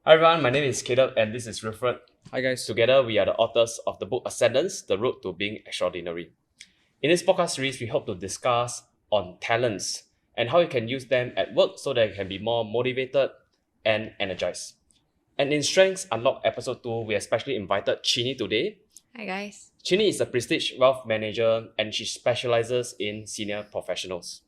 Hi everyone, my name is Caleb and this is Wilfred. Hi guys. Together, we are the authors of the book Ascendance, The Road to Being Extraordinary. In this podcast series, we hope to discuss on talents and how you can use them at work so that you can be more motivated and energized. And in Strengths Unlock Episode 2, we especially invited Chin Yee today. Hi guys. Chin Yee is a prestige wealth manager and she specializes in senior professionals.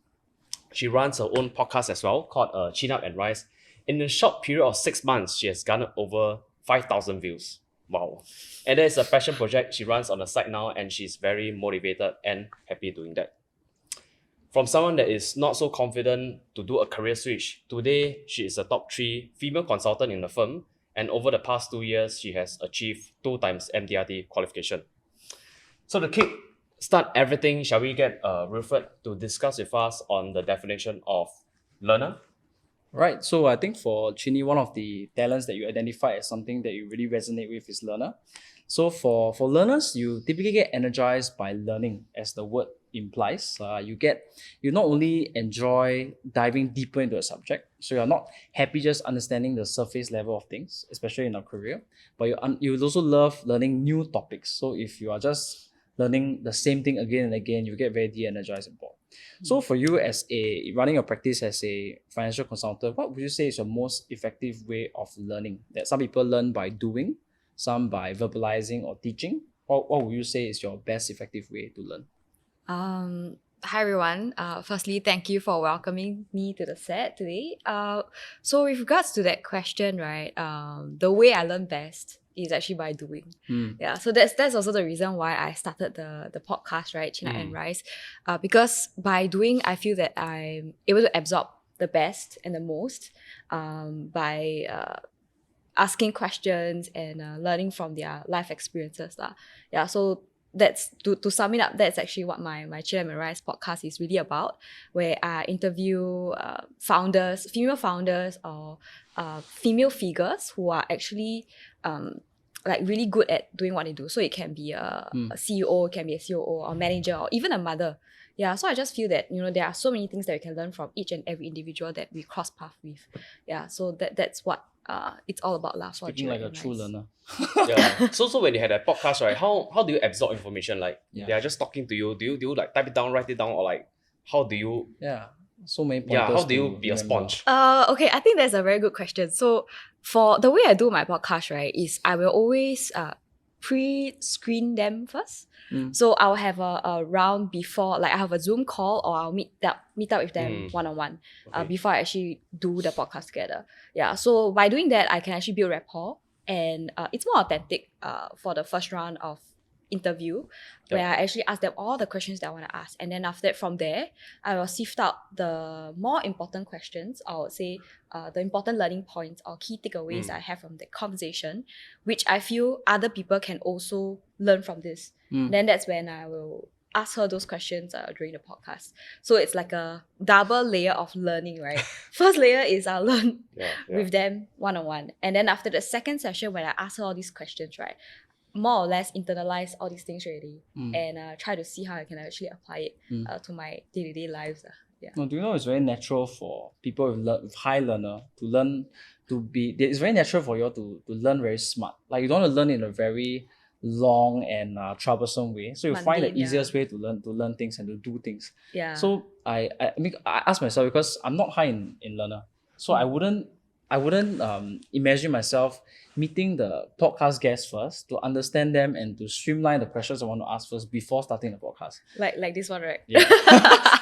She runs her own podcast as well called Chin Up and Rise. In a short period of 6 months, she has garnered over 5,000 views. Wow. And there's a passion project she runs on the side now and she's very motivated and happy doing that. From someone that is not so confident to do a career switch, today she is a top 3 female consultant in the firm, and over the past 2 years, she has achieved 2 times MDRT qualification. So to kick start everything, shall we get Wilfred to discuss with us on the definition of learner? Right, so I think for Chin Yee, one of the talents that you identify as something that you really resonate with is learner. So for learners, you typically get energized by learning, as the word implies. You not only enjoy diving deeper into a subject, so you're not happy just understanding the surface level of things, especially in a career, but you also love learning new topics. So if you are just learning the same thing again and again, you get very de-energized and bored. So for you as running a practice as a financial consultant, what would you say is your most effective way of learning? That some people learn by doing, some by verbalizing or teaching. What would you say is your best effective way to learn? Hi everyone. Firstly, thank you for welcoming me to the set today. So with regards to that question, right, the way I learn best is actually by doing. Yeah, so that's also the reason why I started the podcast, right, Chin and Rise, because by doing, I feel that I'm able to absorb the best and the most by asking questions and learning from their life experiences. Yeah, so that's to sum it up, that's actually what my Chin and Rise podcast is really about, where I interview founders, female founders or female figures who are actually like really good at doing what they do. So it can be a CEO, it can be a COO or manager or even a mother. Yeah, so I just feel that, there are so many things that we can learn from each and every individual that we cross path with. Yeah, so that's what it's all about. Speaking like a true learner. Yeah. So when you had a podcast, right, how do you absorb information? Like they are just talking to you. Do you like type it down, write it down, or like how do you? Yeah. So many pointers. Yeah, how do you be a sponge? Okay, I think that's a very good question. So for the way I do my podcast, right, is I will always pre-screen them first. So I'll have a round before, like I have a Zoom call or I'll meet up with them one-on-one before I actually do the podcast together. Yeah, so by doing that, I can actually build rapport and it's more authentic for the first round of interview where I actually ask them all the questions that I want to ask, and then after that, from there I will sift out the more important questions, I would say the important learning points or key takeaways I have from the conversation, which I feel other people can also learn from this. Then that's when I will ask her those questions during the podcast. So it's like a double layer of learning, right? First layer is I'll learn with them one-on-one, and then after the second session when I ask her all these questions, right, more or less internalize all these things already and try to see how I can actually apply it to my day-to-day lives. Yeah. No, do you know it's very natural for people with high learner to learn to be... It's very natural for you to learn very smart. Like you don't want to learn in a very long and troublesome way. So you find the easiest way to learn things and to do things. Yeah. So I ask myself, because I'm not high in learner, so I wouldn't imagine myself meeting the podcast guests first to understand them and to streamline the questions I want to ask first before starting the podcast. Like this one, right? Yeah.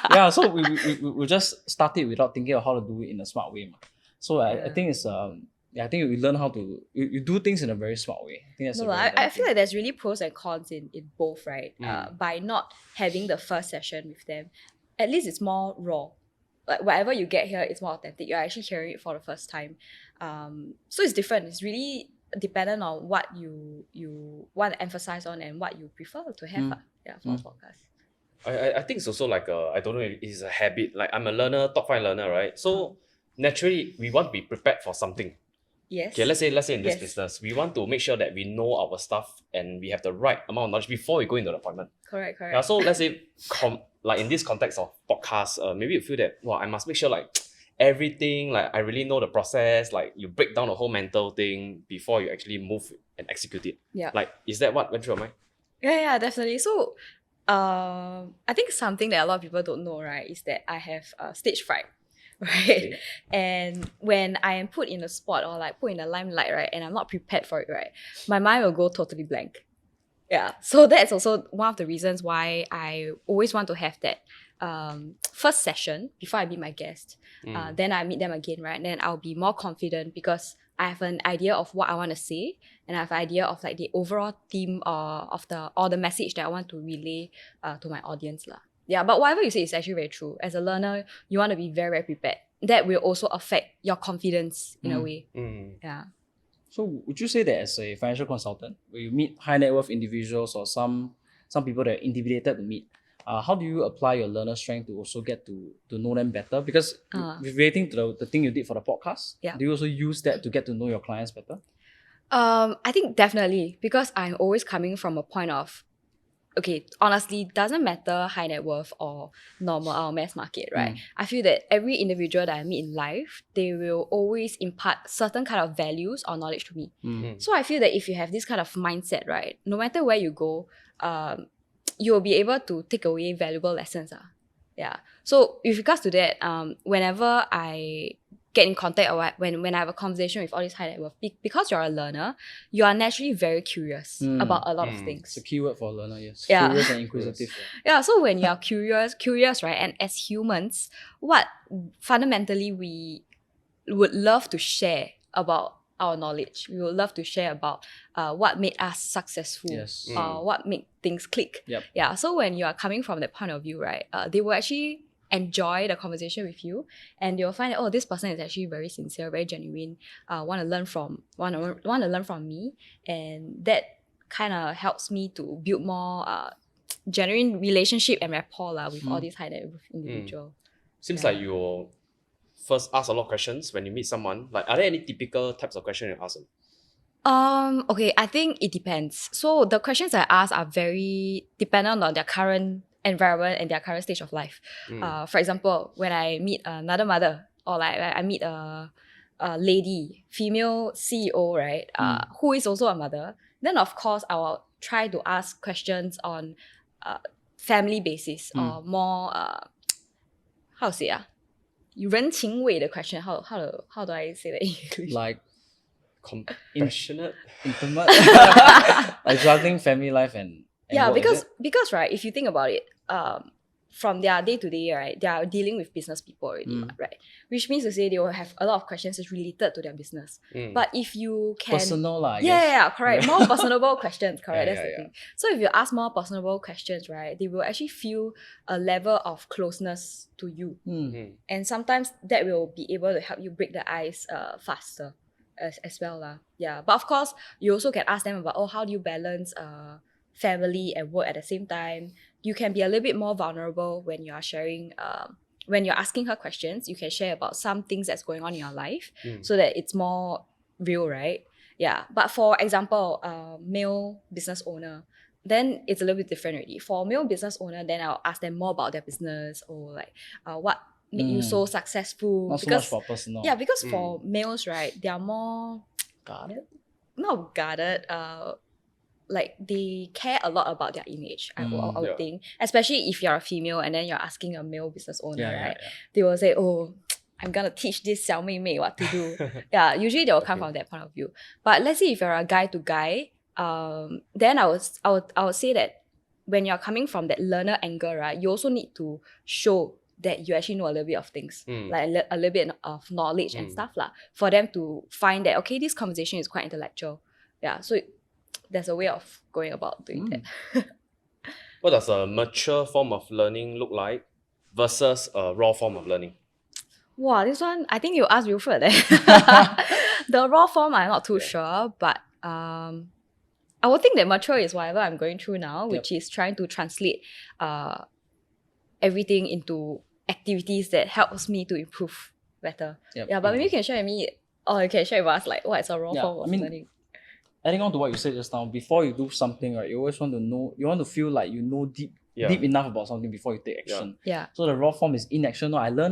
Yeah, so we just start it without thinking of how to do it in a smart way. So I think it's I think you learn how to you do things in a very smart way. I think that's I feel like there's really pros and cons in both, right? By not having the first session with them, at least it's more raw. Like whatever you get here, it's more authentic. You're actually hearing it for the first time. So it's different. It's really dependent on what you want to emphasize on and what you prefer to have for a podcast. I think it's also like I don't know, it's a habit. Like I'm a learner, top 5 learner, right? So naturally we want to be prepared for something. Yes. Okay, let's say in this business, we want to make sure that we know our stuff and we have the right amount of knowledge before we go into the appointment. Correct. Yeah, so let's say like in this context of podcast, maybe you feel that, well, I must make sure like everything, like I really know the process, like you break down the whole mental thing before you actually move and execute it. Yeah. Like, is that what went through your mind? Yeah, definitely. So, I think something that a lot of people don't know, right, is that I have stage fright, right? Okay. And when I am put in a spot or like put in the limelight, right, and I'm not prepared for it, right, my mind will go totally blank. Yeah. So that's also one of the reasons why I always want to have that first session before I meet my guest. Then I meet them again, right? Then I'll be more confident because I have an idea of what I want to say, and I have an idea of like the overall theme of the message that I want to relay to my audience lah. Yeah, but whatever you say is actually very true. As a learner, you want to be very, very prepared. That will also affect your confidence in a way. Yeah. So would you say that as a financial consultant, when you meet high net worth individuals or some people that are intimidated to meet, how do you apply your learner strength to also get to know them better? Because relating to the thing you did for the podcast, do you also use that to get to know your clients better? I think definitely, because I'm always coming from a point of, okay, honestly, doesn't matter high net worth or normal or mass market, right? I feel that every individual that I meet in life, they will always impart certain kind of values or knowledge to me. So I feel that if you have this kind of mindset, right, no matter where you go, you'll be able to take away valuable lessons. Yeah. So with regards to that, whenever I get in contact or when I have a conversation with all these high net worth, because you're a learner, you are naturally very curious about a lot of things. It's a keyword for a learner, yes. Yeah. Curious and inquisitive. Yeah, so when you're curious, right, and as humans, what fundamentally we would love to share about our knowledge. We would love to share about what made us successful, Yes. what made things click. Yep. Yeah, so when you are coming from that point of view, right, they will actually enjoy the conversation with you, and they'll find that, oh, this person is actually very sincere, very genuine, want to learn from me, and that kind of helps me to build more genuine relationship and rapport with all these high net worth individuals. Seems like you will first ask a lot of questions when you meet someone. Like, are there any typical types of questions you ask them? Okay, I think it depends. So the questions I ask are very dependent on their current environment and their current stage of life. For example, when I meet another mother, or like I meet a lady, female CEO, right, who is also a mother, then of course I will try to ask questions on family basis or more how to say 人情味的 question. How do I say that in English? Like compassionate, intimate, like juggling family life and yeah, work, because right, if you think about it, from their day to day, right, they are dealing with business people already, right? Which means to say they will have a lot of questions that's related to their business. But if you can personal I guess. Yeah, correct. More personable questions, correct. Yeah, That's yeah, the thing. So if you ask more personable questions, right, they will actually feel a level of closeness to you. And sometimes that will be able to help you break the ice faster as well. Yeah. But of course, you also can ask them about, oh, how do you balance family and work at the same time? You can be a little bit more vulnerable when you are sharing, when you're asking her questions. You can share about some things that's going on in your life so that it's more real, right? Yeah. But for example, male business owner, then it's a little bit different already. For male business owner, then I'll ask them more about their business, or like what made you so successful. Not so much for personal. Yeah, because for males, right, they are more guarded. Not guarded, like they care a lot about their image, I would think. Especially if you're a female and then you're asking a male business owner, right? Yeah. They will say, oh, I'm gonna teach this 小妹妹 what to do. Yeah, usually they will come from that point of view. But let's say if you're a guy to guy, then I would say that when you're coming from that learner angle, right, you also need to show that you actually know a little bit of things, like a little bit of knowledge and stuff for them to find that, okay, this conversation is quite intellectual. Yeah, so there's a way of going about doing that. What does a mature form of learning look like versus a raw form of learning? Wow, this one, I think you asked Wilfred. The raw form, I'm not too sure, but I would think that mature is whatever I'm going through now, which is trying to translate everything into activities that helps me to improve better. Yeah, but maybe you can share with me, or you can share with us, like, what's a raw form of learning? adding on to what you said just now, before you do something, right, you always want to know, you want to feel like you know deep enough about something before you take action. Yeah. So the raw form is inaction. No, I learn.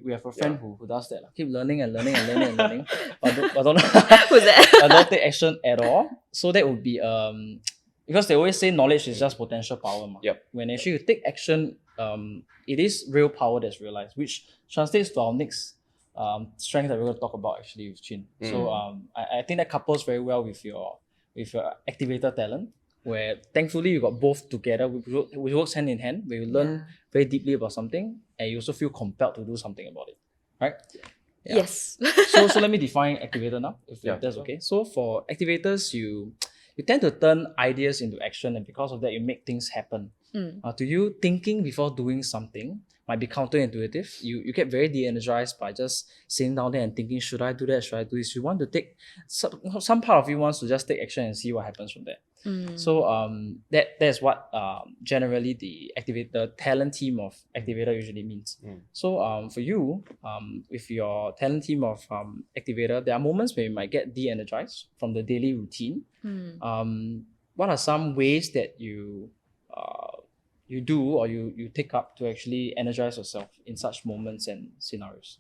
We have a friend who does that. Keep learning and learning and learning and learning. But don't Who's that? but don't take action at all. So that would be because they always say knowledge is just potential power. Yep. When actually you take action, it is real power that's realized, which translates to our next strength that we're going to talk about actually with Chin. So I think that couples very well with your activator talent, where thankfully you got both together, which works hand in hand, where you learn very deeply about something and you also feel compelled to do something about it, right? Yeah. Yes. So let me define activator now, if that's okay. So for activators, you tend to turn ideas into action, and because of that, you make things happen. To you, thinking before doing something might be counterintuitive. You get very de-energized by just sitting down there and thinking, should I do that? Should I do this? You want to take some part of you wants to just take action and see what happens from there. So that's what generally the talent team of activator usually means. So for you, with your talent team of activator, there are moments where you might get de-energized from the daily routine. What are some ways that you do or you take up to actually energize yourself in such moments and scenarios?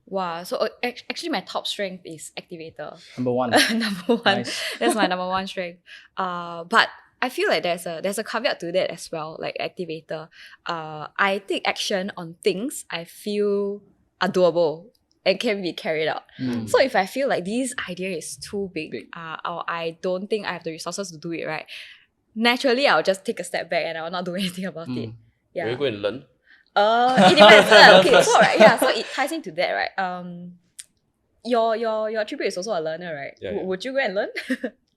Wow. So actually my top strength is activator. Number one. Number one. Nice. That's my number one strength. But I feel like there's a caveat to that as well, like activator. I take action on things I feel are doable and can be carried out. So if I feel like this idea is too big. Or I don't think I have the resources to do it, right, naturally I'll just take a step back and I'll not do anything about it. Yeah. Will you go and learn? It depends. Okay, so it ties into that, right? Your attribute is also a learner, right? Would you go and learn?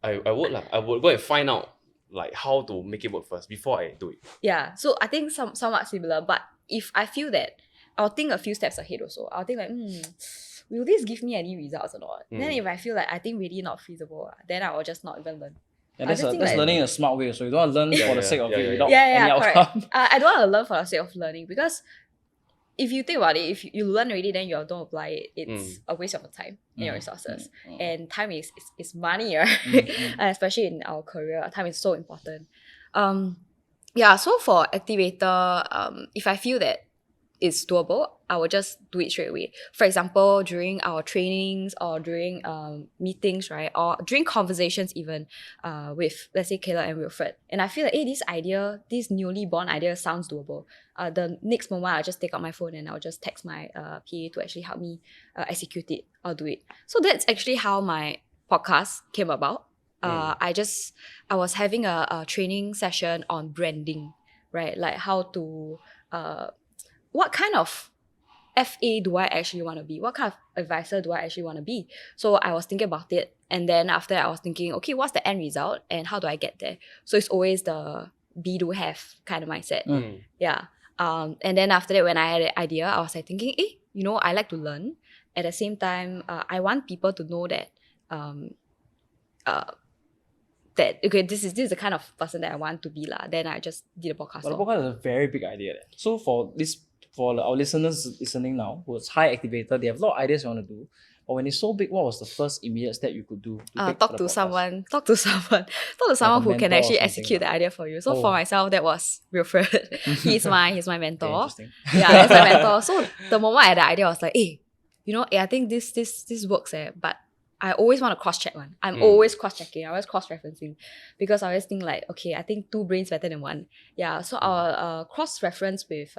I would I would go and find out like how to make it work first before I do it. Yeah. So I think somewhat similar, but if I feel that, I'll think a few steps ahead also. I'll think like, will this give me any results or not? Then if I feel like I think really not feasible, then I will just not even learn. Yeah, that's learning in a smart way. So you don't want to learn for the sake of it without any outcome. Correct. I don't want to learn for the sake of learning, because if you think about it, if you learn already, then you don't apply it, it's a waste of your time and your resources. And time is money, right? Especially in our career, time is so important. So for activator, if I feel that it's doable, I will just do it straight away. For example, during our trainings or during meetings, right? Or during conversations even with, let's say, Kayla and Wilfred. And I feel like, hey, this newly born idea sounds doable. The next moment, I'll just take out my phone and I'll just text my PA to actually help me execute it or do it. So that's actually how my podcast came about. I was having a training session on branding, right? Like how to... what kind of FA do I actually want to be? What kind of advisor do I actually want to be? So I was thinking about it. And then after that, I was thinking, okay, what's the end result and how do I get there? So it's always the be, do, have kind of mindset. Yeah. And then after that, when I had an idea, I was like thinking, I like to learn. At the same time, I want people to know that this is the kind of person that I want to be. Then I just did a podcast. But the podcast is a very big idea. So for our listeners listening now, who's high activator, they have a lot of ideas they want to do. But when it's so big, what was the first immediate step you could do? Talk to someone who can actually execute the idea for you. So for myself, that was Wilfred. He's my mentor. Yeah, he's my mentor. So the moment I had the idea, I was like, I think this works. But I always want to cross-check one. I'm always cross-checking. I always cross-referencing, because I always think like, okay, I think two brains better than one. Yeah, so I'll cross-reference with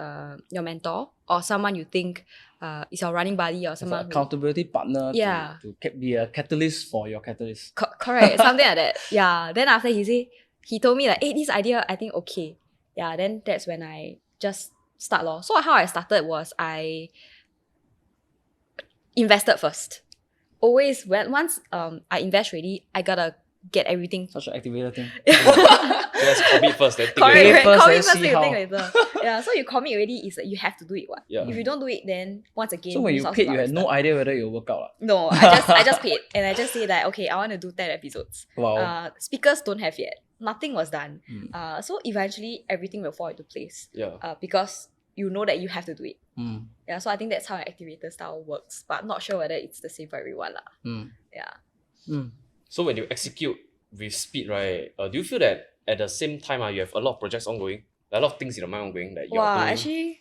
your mentor or someone you think is your running buddy or someone accountability partner to be a catalyst for your catalyst. Correct, something like that. Yeah, then after he told me like, hey, this idea, I think okay. Yeah, then that's when I just start. So how I started was I invested first. Always once I invest ready, I gotta get everything. Such an activator thing. Just commit first, then think later. Commit first, then then think later. Yeah, so you commit already is you have to do it. Yeah. If you don't do it, then once again. So when you paid, you had no idea whether it will work out. No, I just paid, and I just say that okay, I want to do 10 episodes. Wow. Speakers don't have yet. Nothing was done. So eventually everything will fall into place. Yeah. Because you know that you have to do it. Yeah, so I think that's how an activator style works, but not sure whether it's the same for everyone. Yeah. So when you execute with speed, right? Do you feel that at the same time, you have a lot of projects ongoing, a lot of things in your mind ongoing that you're Wow, doing? actually,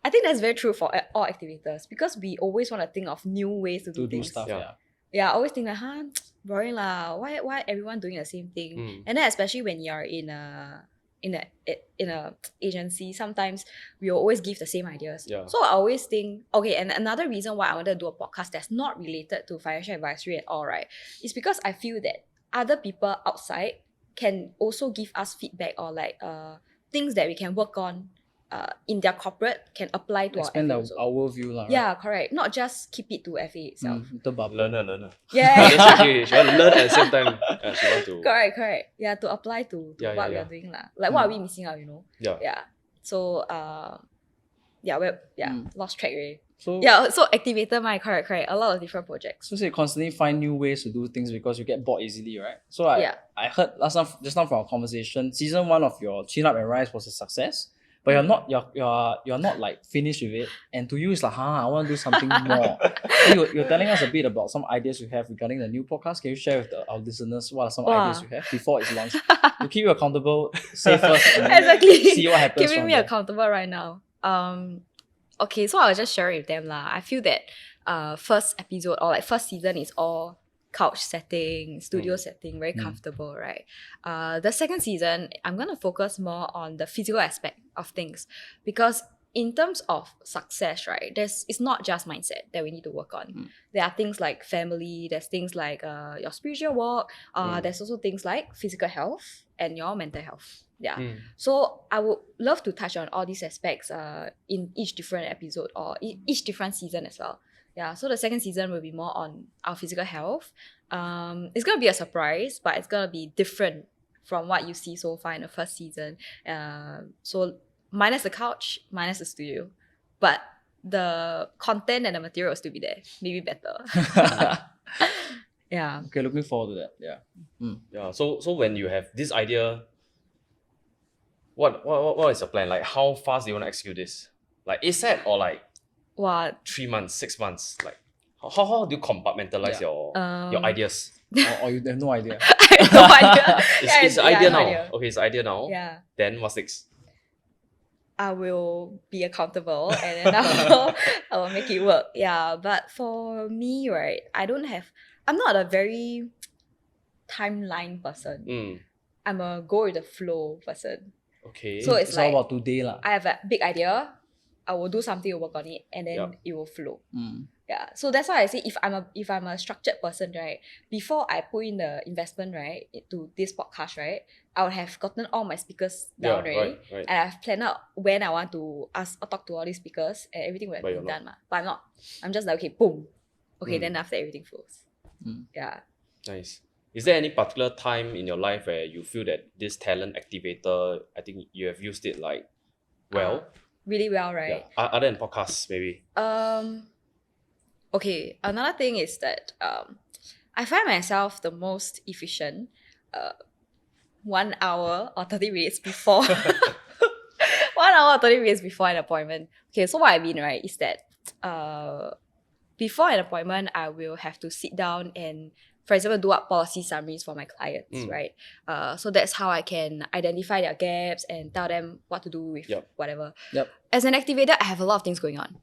I think that's very true for all activators because we always want to think of new ways to do things. stuff. Yeah. Yeah. Yeah, I always think like, boring lah. Why everyone doing the same thing? Mm. And then especially when you're in a agency, sometimes we will always give the same ideas. Yeah. So I always think, okay, and another reason why I wanted to do a podcast that's not related to financial advisory at all, right, is because I feel that other people outside can also give us feedback or like things that we can work on in their corporate can apply to Expand our our FA also. worldview lah. Yeah, correct. Not just keep it to FA itself. The bubble. Learner. Yeah. She want to learn at the same time. She want to. Correct. Yeah, to apply to Yeah, what yeah, we are doing lah. Like what are we missing out, Yeah. Yeah. So lost track already. So So activator correct. A lot of different projects. So you constantly find new ways to do things because you get bored easily, right? So I heard just now from our conversation, season 1 of your Chin Up and Rise was a success, but you're not like finished with it. And to you it's like, I want to do something more. So you're telling us a bit about some ideas you have regarding the new podcast. Can you share with our listeners what are some ideas you have before it's launched? To keep you accountable, say first, and Exactly. see what happens. Keeping from me there. accountable right now. Okay, so I was just sharing with them lah. I feel that first episode or like first season is all couch setting, studio setting, very comfortable, right? The second season, I'm gonna focus more on the physical aspect of things because in terms of success, right, it's not just mindset that we need to work on. There are things like family, there's things like your spiritual work, there's also things like physical health and your mental health. Yeah. So I would love to touch on all these aspects in each different episode or each different season as well. Yeah. So the second season will be more on our physical health. It's gonna be a surprise, but it's gonna be different from what you see so far in the first season. So minus the couch, minus the studio, but the content and the material will still be there. Maybe better. Yeah. Okay, looking forward to that. Yeah. Yeah. So when you have this idea, what is your plan? Like how fast do you want to execute this? Like ASAP or like What? 3 months, 6 months? Like how do you compartmentalize your ideas? Or you have no idea. I have no idea. It's the I have idea no now. idea. Okay, it's the idea now. Yeah. Then what's next? I will be accountable and then I will make it work. Yeah. But for me, right, I'm not a very timeline person. I'm a go with the flow person. Okay. So it's It's like all about today lah. I have a big idea, I will do something to work on it, and then it will flow. Yeah. So that's why I say if I'm a structured person, right, before I put in the investment, right, into this podcast, right, I would have gotten all my speakers down already. Right. And I've planned out when I want to ask or talk to all these speakers and everything would have been done. But I'm not. I'm just like, okay, boom. Okay, then after everything flows. Yeah. Nice. Is there any particular time in your life where you feel that this talent activator, I think you have used it like well? Really well, right? Yeah. Other than podcasts, maybe. Okay, another thing is that I find myself the most efficient 1 hour or 30 minutes before 1 hour or 30 minutes before an appointment. Okay, so what I mean, right, is that before an appointment, I will have to sit down and, for example, do up policy summaries for my clients, right? So that's how I can identify their gaps and tell them what to do with whatever. Yep. As an activator, I have a lot of things going on.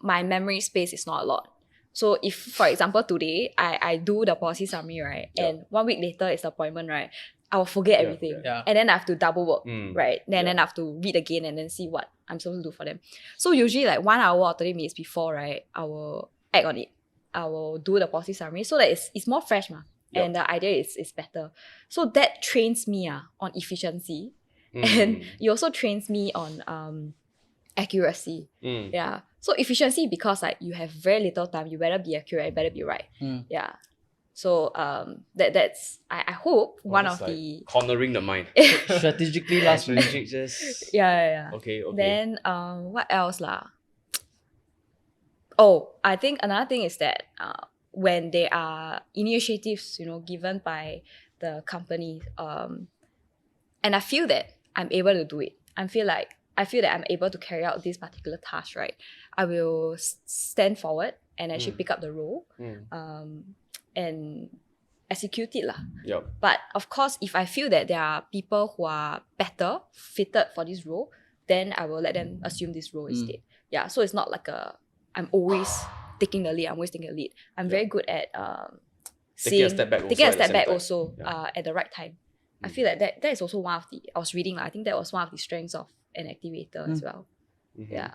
My memory space is not a lot. So if, for example, today, I do the policy summary, right? And 1 week later is the appointment, right? I will forget everything. Yeah. And then I have to double work, right? Then I have to read again and then see what I'm supposed to do for them. So usually like 1 hour or 30 minutes before, right, I will act on it. I will do the policy summary so that it's more fresh, and the idea is better. So that trains me on efficiency. And it also trains me on accuracy. Yeah. So efficiency because like you have very little time, you better be accurate, you better be right. Yeah. So that's I hope one of like the cornering the mind. Strategically last minute. Strategic just yeah. Okay. Then what else lah? Oh, I think another thing is that when there are initiatives, given by the company, and I feel that I'm able to do it. I feel that I'm able to carry out this particular task, right? I will stand forward and actually pick up the role, and execute it lah. Yep. But of course, if I feel that there are people who are better fitted for this role, then I will let them assume this role instead. Yeah, so it's not like I'm always taking the lead. I'm very good at Taking a step back at the right time. I feel like that is also one of the, I was reading, I think that was one of the strengths of an activator as well. Yeah.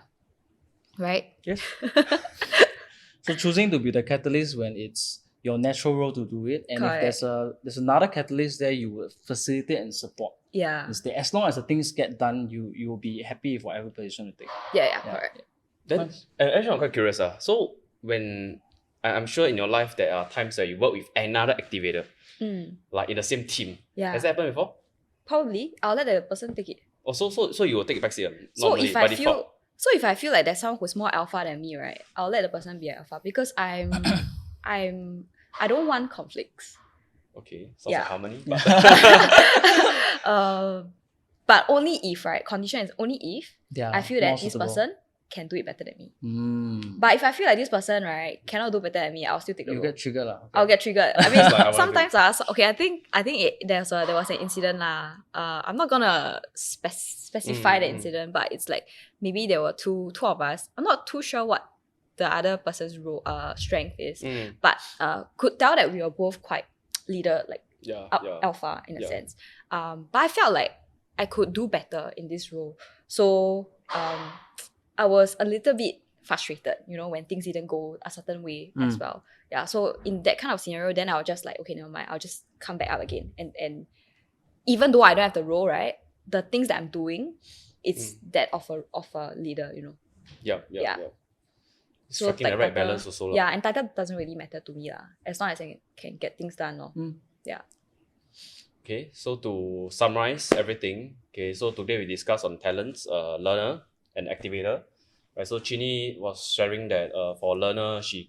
Right? Yes. So choosing to be the catalyst when it's your natural role to do it, and Correct. if there's another catalyst there, you will facilitate and support. Yeah. Instead, as long as the things get done, you will be happy with whatever position you take. Yeah, correct. Then, actually, I'm quite curious. So, when I'm sure in your life there are times that you work with another activator, like in the same team. Yeah. Has that happened before? Probably, I'll let the person take it. Oh, so you will take it back normally So if by default. I feel like there's someone who's more alpha than me, right, I'll let the person be alpha because I don't want conflicts. Okay, sounds Yeah. like harmony. But only if, right? Condition is only if Yeah, I feel more that this suitable. person can do it better than me. But But if I feel like this person, right, cannot do better than me, I'll still take the you role. get triggered lah. I'll get triggered. I mean, It's like I wanna sometimes I think there was an incident lah. I'm not gonna specify the incident, but it's like maybe there were two of us. I'm not too sure what the other person's role strength is, but could tell that we were both quite leader, like alpha in a sense. But I felt like I could do better in this role, so I was a little bit frustrated, when things didn't go a certain way as well. Yeah, so in that kind of scenario, then I was just like, okay, never mind, I'll just come back up again. And even though I don't have the role, right, the things that I'm doing, it's that of a leader, Yeah. So Striking the right balance also. Yeah, and title doesn't really matter to me as long as I can get things done. Yeah. Okay, so to summarize everything, so today we discussed on talents, learner and activator. Right, so Chin Yee was sharing that for learner, she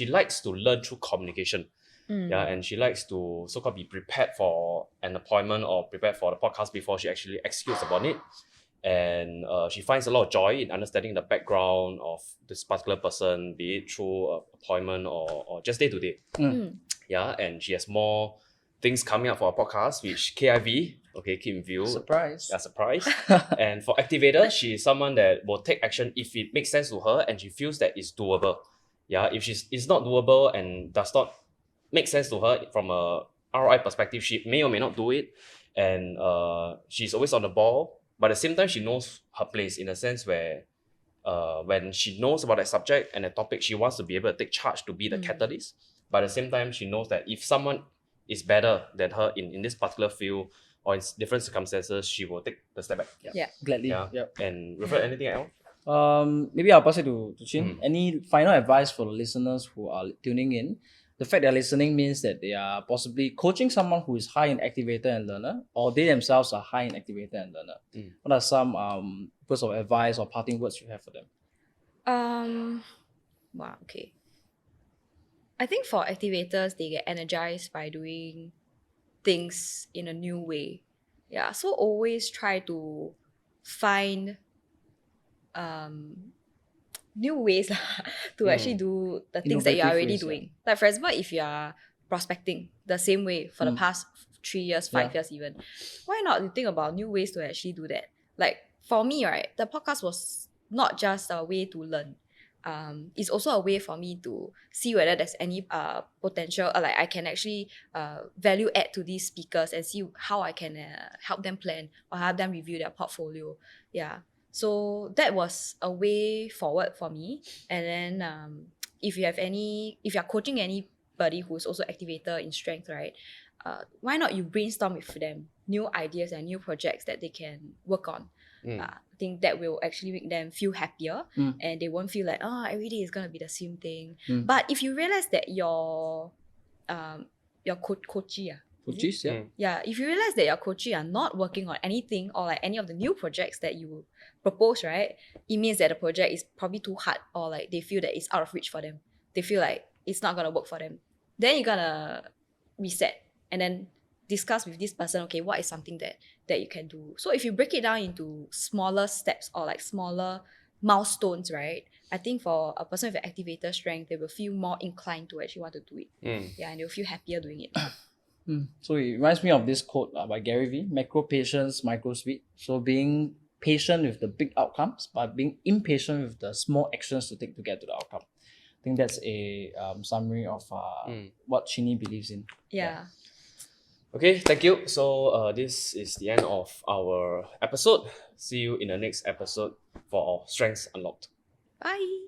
likes to learn through communication. Yeah, and she likes to so-called be prepared for an appointment or prepared for the podcast before she actually executes upon it. And she finds a lot of joy in understanding the background of this particular person, be it through appointment or just day to day. Yeah, and she has more things coming up for our podcast, which KIV, keep in view. Surprise. Yeah, surprise. And for activator, she is someone that will take action if it makes sense to her and she feels that it's doable. Yeah, if it's not doable and does not make sense to her from a ROI perspective, she may or may not do it. And she's always on the ball. But at the same time, she knows her place in a sense where when she knows about that subject and the topic, she wants to be able to take charge to be the catalyst. But at the same time, she knows that if someone is better than her in this particular field or in different circumstances, she will take the step back. Yeah. Gladly. Yeah. Yep. And Wilfred, anything else? Maybe I'll pass it to Chin. Any final advice for the listeners who are tuning in? The fact they're listening means that they are possibly coaching someone who is high in activator and learner, or they themselves are high in activator and learner. What are some words of advice or parting words you have for them? Wow, okay. I think for activators, they get energized by doing things in a new way. Yeah, so always try to find new ways to actually do the things that you're Innovative already ways, doing. Like for example, if you are prospecting the same way for the past 3 years, 5 years even, why not you think about new ways to actually do that? Like for me, right, the podcast was not just a way to learn. It's also a way for me to see whether there's any potential, like I can actually value add to these speakers and see how I can help them plan or help them review their portfolio. Yeah. So that was a way forward for me. And then if you're coaching anybody who's also activator in strength, right? Why not you brainstorm with them new ideas and new projects that they can work on. I think that will actually make them feel happier and they won't feel like, every day is going to be the same thing. But if you realize that your coachee, Coaches, yeah, if you realize that your coachee are not working on anything or like any of the new projects that you propose, right, it means that the project is probably too hard or like they feel that it's out of reach for them. They feel like it's not going to work for them. Then you're going to reset and then discuss with this person, okay, what is something that you can do? So if you break it down into smaller steps or like smaller milestones, right? I think for a person with an activator strength, they will feel more inclined to actually want to do it. Yeah, and they'll feel happier doing it. So it reminds me of this quote by Gary Vee: macro patience, micro speed. So being patient with the big outcomes, but being impatient with the small actions to take to get to the outcome. I think that's a summary of what Chin Yee believes in. Yeah. Okay, thank you. So this is the end of our episode. See you in the next episode for our Strengths Unlocked. Bye.